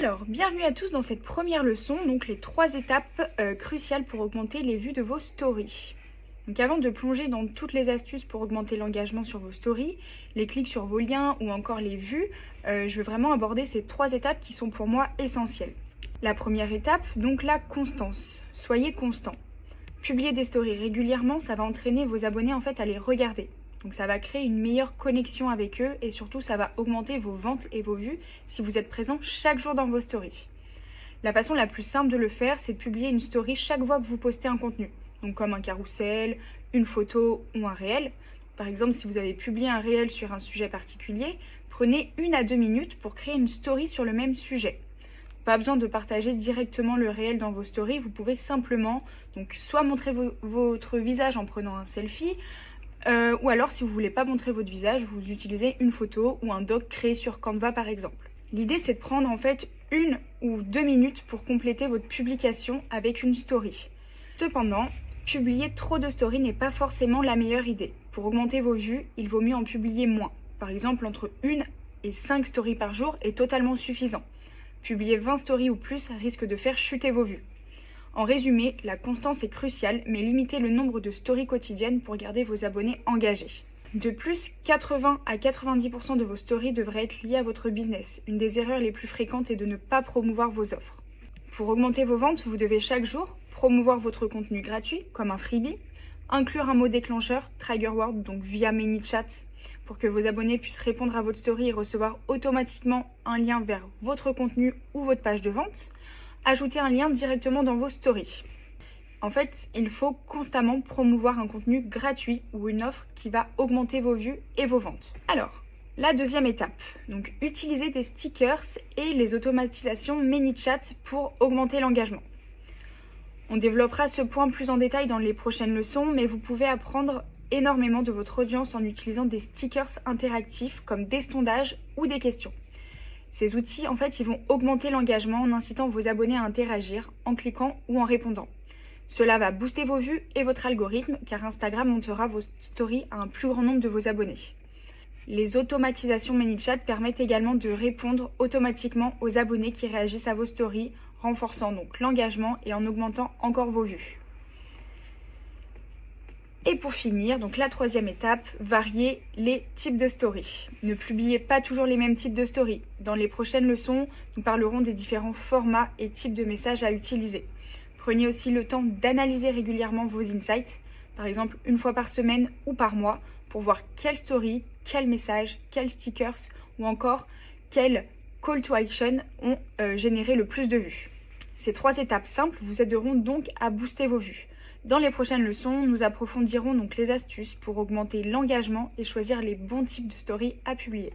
Alors, bienvenue à tous dans cette première leçon, donc les 3 étapes cruciales pour augmenter les vues de vos stories. Donc avant de plonger dans toutes les astuces pour augmenter l'engagement sur vos stories, les clics sur vos liens ou encore les vues, je vais vraiment aborder ces 3 étapes qui sont pour moi essentielles. La première étape, donc la constance. Soyez constant. Publier des stories régulièrement, ça va entraîner vos abonnés en fait à les regarder. Donc ça va créer une meilleure connexion avec eux et surtout ça va augmenter vos ventes et vos vues si vous êtes présent chaque jour dans vos stories. La façon la plus simple de le faire, c'est de publier une story chaque fois que vous postez un contenu. Donc comme un carrousel, une photo ou un réel. Par exemple, si vous avez publié un réel sur un sujet particulier, prenez 1 à 2 minutes pour créer une story sur le même sujet. Pas besoin de partager directement le réel dans vos stories, vous pouvez simplement donc, soit montrer votre visage en prenant un selfie, ou alors, si vous ne voulez pas montrer votre visage, vous utilisez une photo ou un doc créé sur Canva par exemple. L'idée, c'est de prendre en fait 1 ou 2 minutes pour compléter votre publication avec une story. Cependant, publier trop de stories n'est pas forcément la meilleure idée. Pour augmenter vos vues, il vaut mieux en publier moins. Par exemple, entre 1 et 5 stories par jour est totalement suffisant. Publier 20 stories ou plus risque de faire chuter vos vues. En résumé, la constance est cruciale, mais limitez le nombre de stories quotidiennes pour garder vos abonnés engagés. De plus, 80 à 90% de vos stories devraient être liées à votre business. Une des erreurs les plus fréquentes est de ne pas promouvoir vos offres. Pour augmenter vos ventes, vous devez chaque jour promouvoir votre contenu gratuit, comme un freebie, inclure un mot déclencheur, trigger word, donc via ManyChat, pour que vos abonnés puissent répondre à votre story et recevoir automatiquement un lien vers votre contenu ou votre page de vente. Ajoutez un lien directement dans vos stories. En fait, il faut constamment promouvoir un contenu gratuit ou une offre qui va augmenter vos vues et vos ventes. Alors, la deuxième étape, donc utiliser des stickers et les automatisations ManyChat pour augmenter l'engagement. On développera ce point plus en détail dans les prochaines leçons, mais vous pouvez apprendre énormément de votre audience en utilisant des stickers interactifs comme des sondages ou des questions. Ces outils, en fait, ils vont augmenter l'engagement en incitant vos abonnés à interagir en cliquant ou en répondant. Cela va booster vos vues et votre algorithme car Instagram montrera vos stories à un plus grand nombre de vos abonnés. Les automatisations ManyChat permettent également de répondre automatiquement aux abonnés qui réagissent à vos stories, renforçant donc l'engagement et en augmentant encore vos vues. Et pour finir, donc la troisième étape, varier les types de stories. Ne publiez pas toujours les mêmes types de stories. Dans les prochaines leçons, nous parlerons des différents formats et types de messages à utiliser. Prenez aussi le temps d'analyser régulièrement vos insights, par exemple 1 fois par semaine ou par mois, pour voir quelle story, quel message, quels stickers ou encore quels call to action ont généré le plus de vues. Ces 3 étapes simples vous aideront donc à booster vos vues. Dans les prochaines leçons, nous approfondirons donc les astuces pour augmenter l'engagement et choisir les bons types de stories à publier.